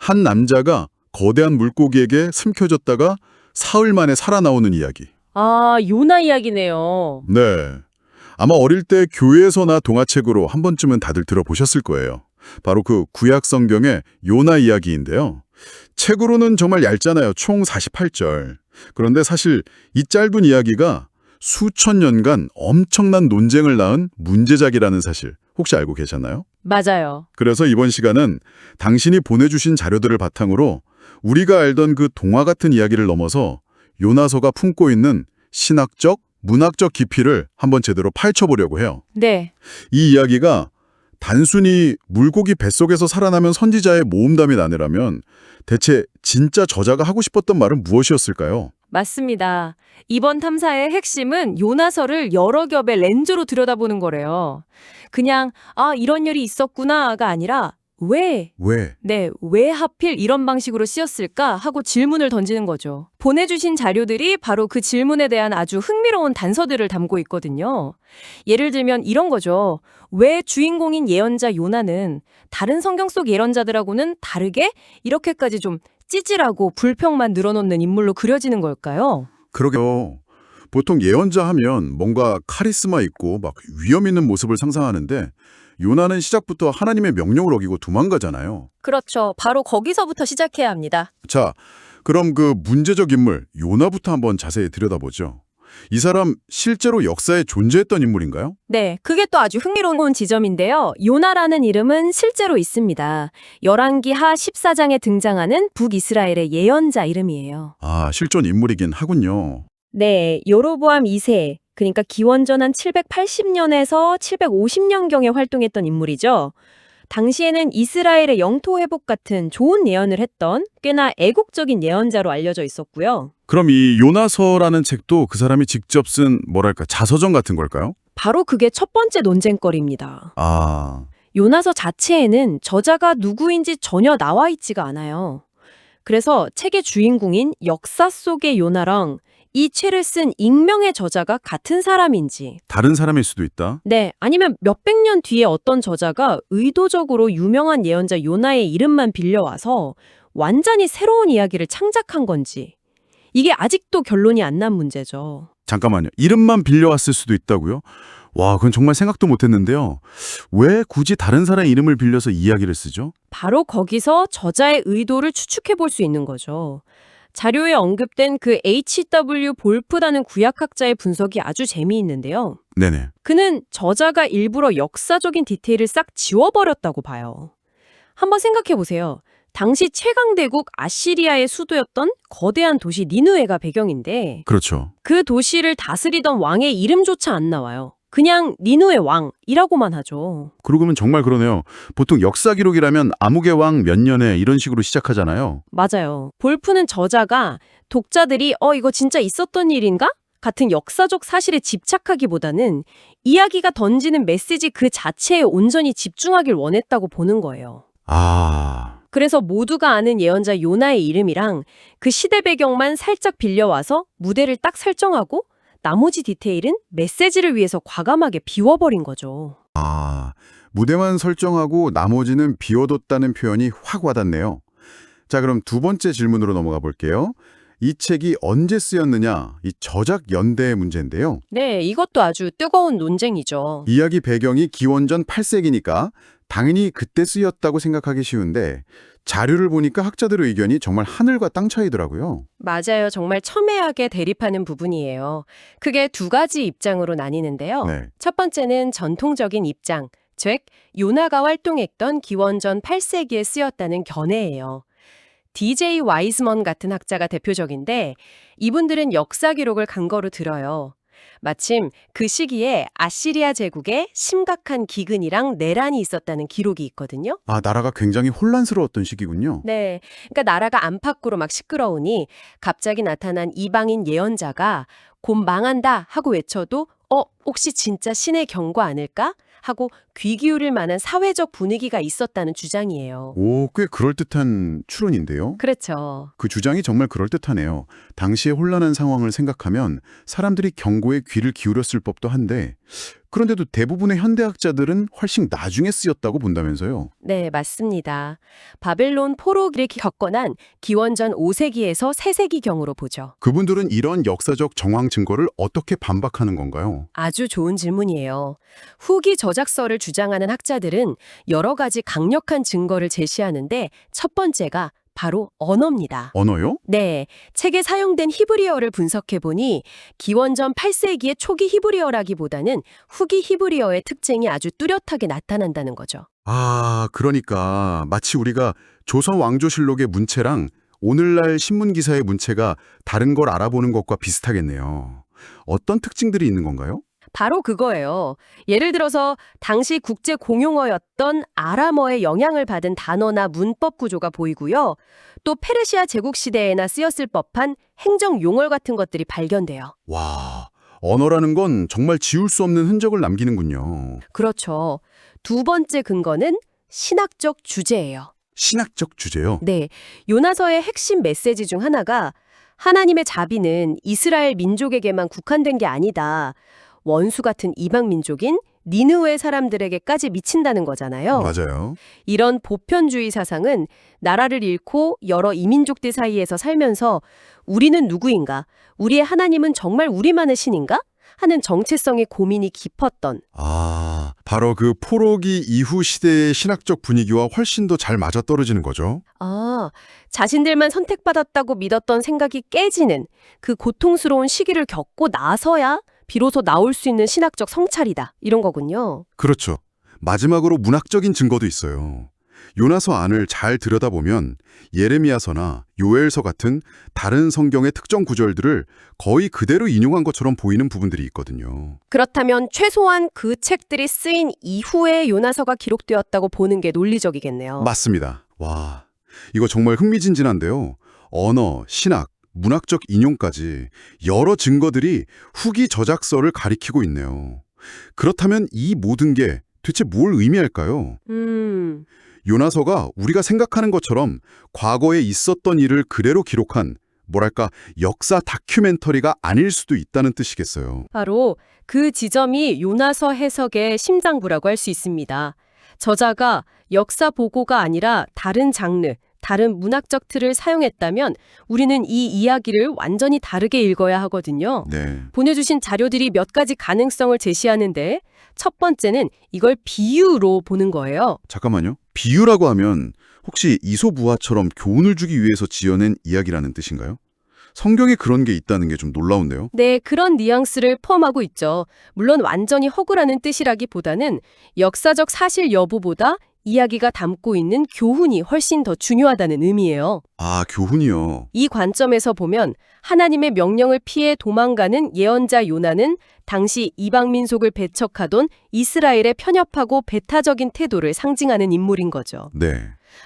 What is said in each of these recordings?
한 남자가 거대한 물고기에게 숨겨졌다가 사흘 만에 살아나오는 이야기. 아, 요나 이야기네요. 네. 아마 어릴 때 교회에서나 동화책으로 한 번쯤은 다들 들어보셨을 거예요. 바로 그 구약 성경의 요나 이야기인데요. 책으로는 정말 얇잖아요. 총 48절. 그런데 사실 이 짧은 이야기가 수천 년간 엄청난 논쟁을 낳은 문제작이라는 사실 혹시 알고 계셨나요? 맞아요. 그래서 이번 시간은 당신이 보내주신 자료들을 바탕으로 우리가 알던 그 동화 같은 이야기를 넘어서 요나서가 품고 있는 신학적, 문학적 깊이를 한번 제대로 파헤쳐보려고 해요. 네. 이 이야기가 단순히 물고기 뱃속에서 살아나면 선지자의 모험담이 아니라면 대체 진짜 저자가 하고 싶었던 말은 무엇이었을까요? 맞습니다. 이번 탐사의 핵심은 요나서를 여러 겹의 렌즈로 들여다보는 거래요. 그냥 이런 일이 있었구나가 아니라 왜? 왜? 네, 왜 하필 이런 방식으로 쓰였을까 하고 질문을 던지는 거죠. 보내주신 자료들이 바로 그 질문에 대한 아주 흥미로운 단서들을 담고 있거든요. 예를 들면 이런 거죠. 왜 주인공인 예언자 요나는 다른 성경 속 예언자들하고는 다르게 이렇게까지 좀 찌질하고 불평만 늘어놓는 인물로 그려지는 걸까요? 그러게요. 보통 예언자 하면 뭔가 카리스마 있고 막 위험 있는 모습을 상상하는데 요나는 시작부터 하나님의 명령을 어기고 도망가잖아요. 그렇죠. 바로 거기서부터 시작해야 합니다. 자, 그럼 그 문제적 인물 요나부터 한번 자세히 들여다보죠. 이 사람 실제로 역사에 존재했던 인물인가요? 네, 그게 또 아주 흥미로운 지점인데요. 요나라는 이름은 실제로 있습니다. 열왕기 하 14장에 등장하는 북이스라엘의 예언자 이름이에요. 아, 실존 인물이긴 하군요. 네, 여로보암 2세, 그러니까 기원전 한 780년에서 750년경에 활동했던 인물이죠. 당시에는 이스라엘의 영토 회복 같은 좋은 예언을 했던 꽤나 애국적인 예언자로 알려져 있었고요. 그럼 이 요나서라는 책도 그 사람이 직접 쓴 뭐랄까 자서전 같은 걸까요? 바로 그게 첫 번째 논쟁거리입니다. 아, 요나서 자체에는 저자가 누구인지 전혀 나와 있지가 않아요. 그래서 책의 주인공인 역사 속의 요나랑 이 책을 쓴 익명의 저자가 같은 사람인지, 다른 사람일 수도 있다. 네, 아니면 몇백 년 뒤에 어떤 저자가 의도적으로 유명한 예언자 요나의 이름만 빌려와서 완전히 새로운 이야기를 창작한 건지, 이게 아직도 결론이 안 난 문제죠. 잠깐만요. 이름만 빌려왔을 수도 있다고요? 와, 그건 정말 생각도 못했는데요. 왜 굳이 다른 사람의 이름을 빌려서 이야기를 쓰죠? 바로 거기서 저자의 의도를 추측해 볼 수 있는 거죠. 자료에 언급된 그 H.W. 볼프라는 구약학자의 분석이 아주 재미있는데요. 네네. 그는 저자가 일부러 역사적인 디테일을 싹 지워버렸다고 봐요. 한번 생각해 보세요. 당시 최강대국 아시리아의 수도였던 거대한 도시 니느웨가 배경인데 그렇죠. 그 도시를 다스리던 왕의 이름조차 안 나와요. 그냥 니느웨 왕이라고만 하죠. 그러고 보면 정말 그러네요. 보통 역사 기록이라면 암흑의 왕 몇 년에 이런 식으로 시작하잖아요. 맞아요. 볼프는 저자가 독자들이 이거 진짜 있었던 일인가? 같은 역사적 사실에 집착하기보다는 이야기가 던지는 메시지 그 자체에 온전히 집중하길 원했다고 보는 거예요. 아, 그래서 모두가 아는 예언자 요나의 이름이랑 그 시대 배경만 살짝 빌려와서 무대를 딱 설정하고 나머지 디테일은 메시지를 위해서 과감하게 비워버린 거죠. 무대만 설정하고 나머지는 비워뒀다는 표현이 확 와닿네요. 자, 그럼 두 번째 질문으로 넘어가 볼게요. 이 책이 언제 쓰였느냐, 이 저작 연대의 문제인데요. 네, 이것도 아주 뜨거운 논쟁이죠. 이야기 배경이 기원전 8세기니까 당연히 그때 쓰였다고 생각하기 쉬운데 자료를 보니까 학자들의 의견이 정말 하늘과 땅 차이더라고요. 맞아요. 정말 첨예하게 대립하는 부분이에요. 크게 두 가지 입장으로 나뉘는데요. 네. 첫 번째는 전통적인 입장, 즉 요나가 활동했던 기원전 8세기에 쓰였다는 견해예요. DJ 와이즈먼 같은 학자가 대표적인데 이분들은 역사 기록을 근거로 들어요. 마침 그 시기에 아시리아 제국에 심각한 기근이랑 내란이 있었다는 기록이 있거든요. 아, 나라가 굉장히 혼란스러웠던 시기군요. 네, 그러니까 나라가 안팎으로 막 시끄러우니 갑자기 나타난 이방인 예언자가 곧 망한다 하고 외쳐도 혹시 진짜 신의 경고 아닐까? 하고 귀 기울일 만한 사회적 분위기가 있었다는 주장이에요. 오, 꽤 그럴듯한 추론인데요. 그렇죠. 그 주장이 정말 그럴듯하네요. 당시의 혼란한 상황을 생각하면 사람들이 경고에 귀를 기울였을 법도 한데 그런데도 대부분의 현대학자들은 훨씬 나중에 쓰였다고 본다면서요. 네, 맞습니다. 바벨론 포로기를 겪고 난 기원전 5세기에서 3세기경으로 보죠. 그분들은 이런 역사적 정황 증거를 어떻게 반박하는 건가요? 아주 좋은 질문이에요. 후기 저작서를 주장하는 학자들은 여러 가지 강력한 증거를 제시하는데 첫 번째가 바로 언어입니다. 언어요? 네, 책에 사용된 히브리어를 분석해보니 기원전 8세기의 초기 히브리어라기보다는 후기 히브리어의 특징이 아주 뚜렷하게 나타난다는 거죠. 아, 그러니까 마치 우리가 조선 왕조실록의 문체랑 오늘날 신문 기사의 문체가 다른 걸 알아보는 것과 비슷하겠네요. 어떤 특징들이 있는 건가요? 바로 그거예요. 예를 들어서 당시 국제 공용어였던 아람어의 영향을 받은 단어나 문법 구조가 보이고요. 또 페르시아 제국 시대에나 쓰였을 법한 행정 용어 같은 것들이 발견돼요. 와, 언어라는 건 정말 지울 수 없는 흔적을 남기는군요. 그렇죠. 두 번째 근거는 신학적 주제예요. 신학적 주제요? 네, 요나서의 핵심 메시지 중 하나가 하나님의 자비는 이스라엘 민족에게만 국한된 게 아니다. 원수 같은 이방 민족인 니느웨 사람들에게까지 미친다는 거잖아요. 맞아요. 이런 보편주의 사상은 나라를 잃고 여러 이민족들 사이에서 살면서 우리는 누구인가? 우리의 하나님은 정말 우리만의 신인가? 하는 정체성의 고민이 깊었던. 아, 바로 그 포로기 이후 시대의 신학적 분위기와 훨씬 더 잘 맞아떨어지는 거죠. 자신들만 선택받았다고 믿었던 생각이 깨지는 그 고통스러운 시기를 겪고 나서야 비로소 나올 수 있는 신학적 성찰이다. 이런 거군요. 그렇죠. 마지막으로 문학적인 증거도 있어요. 요나서 안을 잘 들여다보면 예레미야서나 요엘서 같은 다른 성경의 특정 구절들을 거의 그대로 인용한 것처럼 보이는 부분들이 있거든요. 그렇다면 최소한 그 책들이 쓰인 이후에 요나서가 기록되었다고 보는 게 논리적이겠네요. 맞습니다. 와, 이거 정말 흥미진진한데요. 언어, 신학, 문학적 인용까지 여러 증거들이 후기 저작서를 가리키고 있네요. 그렇다면 이 모든 게 대체 뭘 의미할까요? 요나서가 우리가 생각하는 것처럼 과거에 있었던 일을 그대로 기록한 뭐랄까 역사 다큐멘터리가 아닐 수도 있다는 뜻이겠어요. 바로 그 지점이 요나서 해석의 심장부라고 할 수 있습니다. 저자가 역사 보고가 아니라 다른 장르, 다른 문학적 틀을 사용했다면 우리는 이 이야기를 완전히 다르게 읽어야 하거든요. 네. 보내주신 자료들이 몇 가지 가능성을 제시하는데 첫 번째는 이걸 비유로 보는 거예요. 잠깐만요. 비유라고 하면 혹시 이소부화처럼 교훈을 주기 위해서 지어낸 이야기라는 뜻인가요? 성경에 그런 게 있다는 게 좀 놀라운데요. 네, 그런 뉘앙스를 포함하고 있죠. 물론 완전히 허구라는 뜻이라기보다는 역사적 사실 여부보다 이야기가 담고 있는 교훈이 훨씬 더 중요하다는 의미예요. 아, 교훈이요. 이 관점에서 보면 하나님의 명령을 피해 도망가는 예언자 요나는 당시 이방 민족을 배척하던 이스라엘의 편협하고 배타적인 태도를 상징하는 인물인 거죠. 네.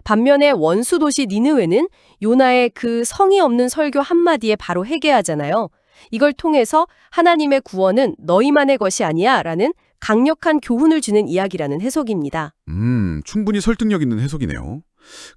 반면에 원수 도시 니느웨는 요나의 그 성의 없는 설교 한마디에 바로 회개하잖아요. 이걸 통해서 하나님의 구원은 너희만의 것이 아니야 라는 강력한 교훈을 주는 이야기라는 해석입니다. 충분히 설득력 있는 해석이네요.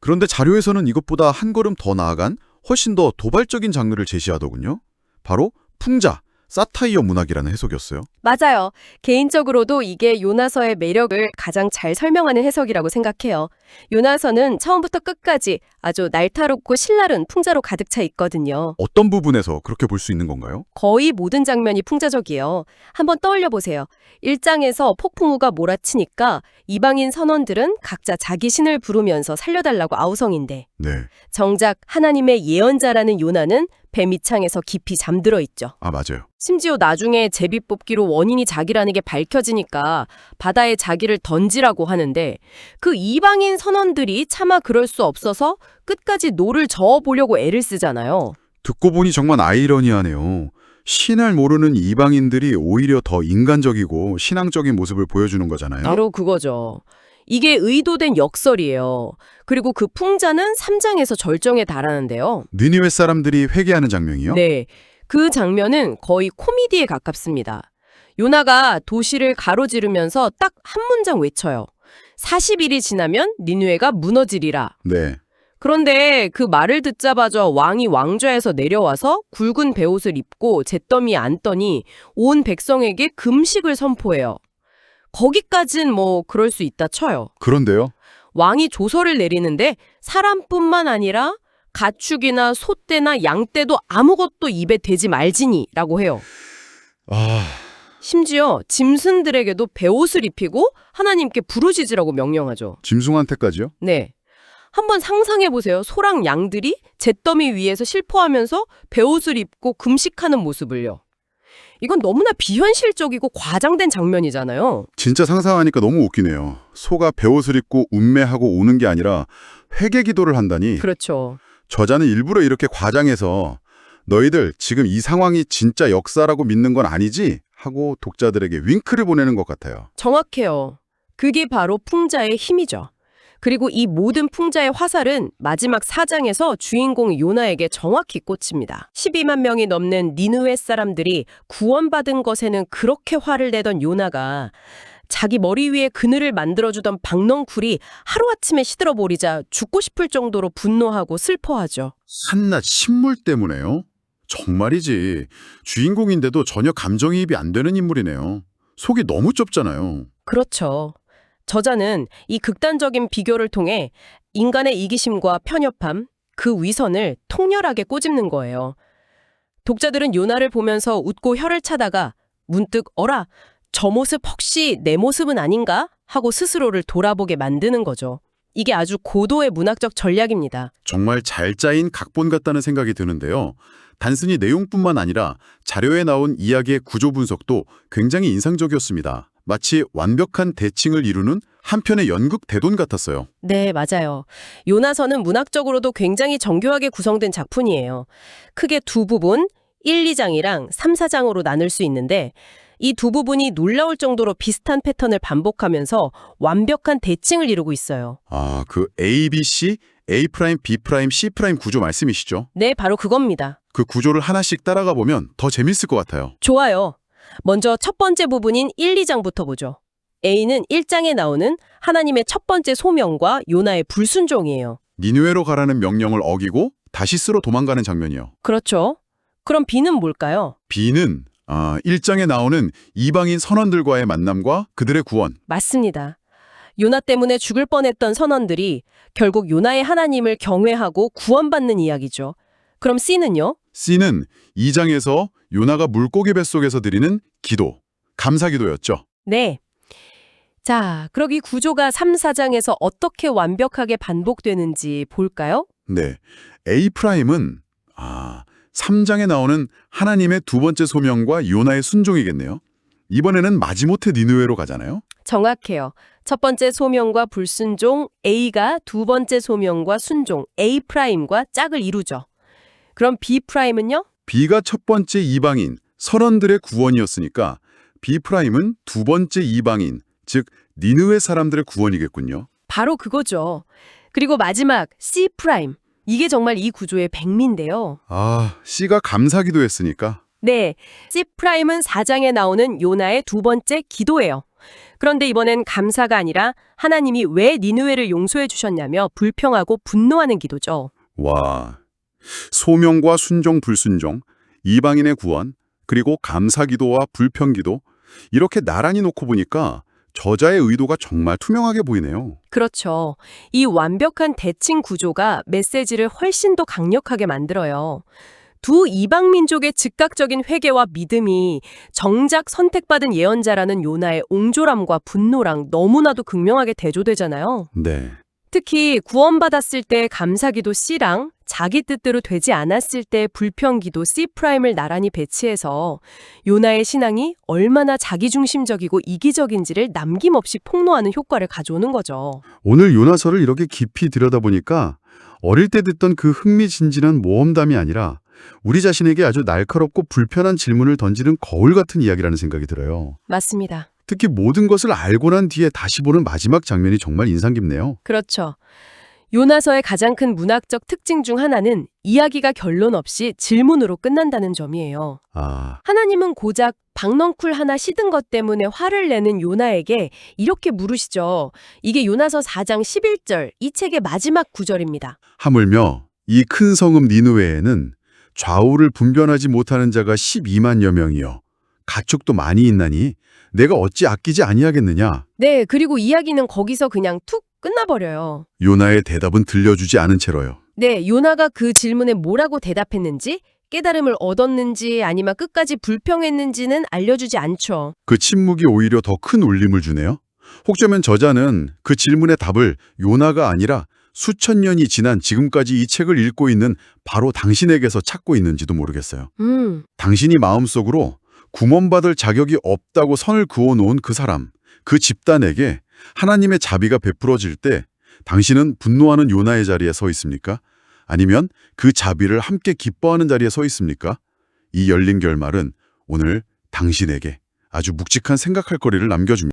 그런데 자료에서는 이것보다 한 걸음 더 나아간 훨씬 더 도발적인 장르를 제시하더군요. 바로 풍자, 사타이어 문학이라는 해석이었어요. 맞아요. 개인적으로도 이게 요나서의 매력을 가장 잘 설명하는 해석이라고 생각해요. 요나서는 처음부터 끝까지 아주 날타롭고 신랄한 풍자로 가득 차 있거든요. 어떤 부분에서 그렇게 볼 수 있는 건가요? 거의 모든 장면이 풍자적이에요. 한번 떠올려 보세요. 1장에서 폭풍우가 몰아치니까 이방인 선원들은 각자 자기 신을 부르면서 살려달라고 아우성인데 네. 정작 하나님의 예언자라는 요나는 배 밑창에서 깊이 잠들어 있죠. 아, 맞아요. 심지어 나중에 제비 뽑기로 원인이 자기라는 게 밝혀지니까 바다에 자기를 던지라고 하는데 그 이방인 선원들이 차마 그럴 수 없어서 끝까지 노를 저어보려고 애를 쓰잖아요. 듣고 보니 정말 아이러니하네요. 신을 모르는 이방인들이 오히려 더 인간적이고 신앙적인 모습을 보여주는 거잖아요. 바로 그거죠. 이게 의도된 역설이에요. 그리고 그 풍자는 3장에서 절정에 달하는데요. 니느웨 사람들이 회개하는 장면이요? 네, 그 장면은 거의 코미디에 가깝습니다. 요나가 도시를 가로지르면서 딱 한 문장 외쳐요. 40일이 지나면 니느웨가 무너지리라. 네. 그런데 그 말을 듣자마자 왕이 왕좌에서 내려와서 굵은 베옷을 입고 잿더미에 앉더니 온 백성에게 금식을 선포해요. 거기까진 뭐 그럴 수 있다 쳐요. 그런데요? 왕이 조서를 내리는데 사람뿐만 아니라 가축이나 소떼나 양떼도 아무것도 입에 대지 말지니라고 해요. 아, 심지어 짐승들에게도 베옷을 입히고 하나님께 부르짖으라고 명령하죠. 짐승한테까지요? 네. 한번 상상해 보세요. 소랑 양들이 잿더미 위에서 실포하면서 베옷을 입고 금식하는 모습을요. 이건 너무나 비현실적이고 과장된 장면이잖아요. 진짜 상상하니까 너무 웃기네요. 소가 베옷을 입고 운매하고 오는 게 아니라 회개 기도를 한다니. 그렇죠. 저자는 일부러 이렇게 과장해서 너희들 지금 이 상황이 진짜 역사라고 믿는 건 아니지? 하고 독자들에게 윙크를 보내는 것 같아요. 정확해요. 그게 바로 풍자의 힘이죠. 그리고 이 모든 풍자의 화살은 마지막 4장에서 주인공 요나에게 정확히 꽂힙니다. 12만 명이 넘는 니느웨 사람들이 구원받은 것에는 그렇게 화를 내던 요나가 자기 머리 위에 그늘을 만들어주던 박넝쿨이 하루아침에 시들어버리자 죽고 싶을 정도로 분노하고 슬퍼하죠. 한낱 식물 때문에요? 정말이지. 주인공인데도 전혀 감정이입이 안 되는 인물이네요. 속이 너무 좁잖아요. 그렇죠. 저자는 이 극단적인 비교를 통해 인간의 이기심과 편협함, 그 위선을 통렬하게 꼬집는 거예요. 독자들은 요나를 보면서 웃고 혀를 차다가 문득 어라, 저 모습 혹시 내 모습은 아닌가? 하고 스스로를 돌아보게 만드는 거죠. 이게 아주 고도의 문학적 전략입니다. 정말 잘 짜인 각본 같다는 생각이 드는데요. 단순히 내용뿐만 아니라 자료에 나온 이야기의 구조 분석도 굉장히 인상적이었습니다. 마치 완벽한 대칭을 이루는 한편의 연극 대본 같았어요. 네, 맞아요. 요나서는 문학적으로도 굉장히 정교하게 구성된 작품이에요. 크게 두 부분, 1, 2장이랑 3, 4장으로 나눌 수 있는데 이 두 부분이 놀라울 정도로 비슷한 패턴을 반복하면서 완벽한 대칭을 이루고 있어요. 아, 그 A, B, C, A', B', C' 구조 말씀이시죠? 네, 바로 그겁니다. 그 구조를 하나씩 따라가 보면 더 재밌을 것 같아요. 좋아요. 먼저 첫 번째 부분인 1, 2장부터 보죠. A는 1장에 나오는 하나님의 첫 번째 소명과 요나의 불순종이에요. 니느웨로 가라는 명령을 어기고 다시스로 도망가는 장면이요. 그렇죠. 그럼 B는 뭘까요? B는 1장에 나오는 이방인 선원들과의 만남과 그들의 구원. 맞습니다. 요나 때문에 죽을 뻔했던 선원들이 결국 요나의 하나님을 경외하고 구원받는 이야기죠. 그럼 C는요? C는 2장에서 요나가 물고기 뱃속에서 드리는 기도, 감사기도였죠. 네. 자, 그럼 이 구조가 3, 4장에서 어떻게 완벽하게 반복되는지 볼까요? 네, A'은 3장에 나오는 하나님의 두 번째 소명과 요나의 순종이겠네요. 이번에는 마지못해 니느웨로 가잖아요. 정확해요. 첫 번째 소명과 불순종, A가 두 번째 소명과 순종, A'과 짝을 이루죠. 그럼 B'은요? B가 첫 번째 이방인, 선원들의 구원이었으니까 B'은 두 번째 이방인, 즉 니느웨 사람들의 구원이겠군요. 바로 그거죠. 그리고 마지막 C'. 이게 정말 이 구조의 백미인데요. C가 감사기도 했으니까. 네, C'은 4장에 나오는 요나의 두 번째 기도예요. 그런데 이번엔 감사가 아니라 하나님이 왜 니느웨를 용서해 주셨냐며 불평하고 분노하는 기도죠. 와, 소명과 순종, 불순종, 이방인의 구원, 그리고 감사기도와 불평기도 이렇게 나란히 놓고 보니까 저자의 의도가 정말 투명하게 보이네요. 그렇죠. 이 완벽한 대칭 구조가 메시지를 훨씬 더 강력하게 만들어요. 두 이방 민족의 즉각적인 회개와 믿음이 정작 선택받은 예언자라는 요나의 옹졸함과 분노랑 너무나도 극명하게 대조되잖아요. 네. 특히 구원받았을 때 감사기도 C랑 자기 뜻대로 되지 않았을 때 불평기도 C'을 나란히 배치해서 요나의 신앙이 얼마나 자기중심적이고 이기적인지를 남김없이 폭로하는 효과를 가져오는 거죠. 오늘 요나서를 이렇게 깊이 들여다보니까 어릴 때 듣던 그 흥미진진한 모험담이 아니라 우리 자신에게 아주 날카롭고 불편한 질문을 던지는 거울 같은 이야기라는 생각이 들어요. 맞습니다. 특히 모든 것을 알고 난 뒤에 다시 보는 마지막 장면이 정말 인상 깊네요. 그렇죠. 요나서의 가장 큰 문학적 특징 중 하나는 이야기가 결론 없이 질문으로 끝난다는 점이에요. 하나님은 고작 박넝쿨 하나 시든 것 때문에 화를 내는 요나에게 이렇게 물으시죠. 이게 요나서 4장 11절, 이 책의 마지막 구절입니다. 하물며 이 큰 성읍 니느웨에는 좌우를 분별하지 못하는 자가 12만여 명이요 가축도 많이 있나니 내가 어찌 아끼지 아니하겠느냐. 네, 그리고 이야기는 거기서 그냥 툭 끝나버려요. 요나의 대답은 들려주지 않은 채로요. 네, 요나가 그 질문에 뭐라고 대답했는지, 깨달음을 얻었는지 아니면 끝까지 불평했는지는 알려주지 않죠. 그 침묵이 오히려 더 큰 울림을 주네요. 혹자면 저자는 그 질문의 답을 요나가 아니라 수천 년이 지난 지금까지 이 책을 읽고 있는 바로 당신에게서 찾고 있는지도 모르겠어요. 당신이 마음속으로 구원받을 자격이 없다고 선을 그어놓은 그 사람, 그 집단에게 하나님의 자비가 베풀어질 때 당신은 분노하는 요나의 자리에 서 있습니까? 아니면 그 자비를 함께 기뻐하는 자리에 서 있습니까? 이 열린 결말은 오늘 당신에게 아주 묵직한 생각할 거리를 남겨줍니다.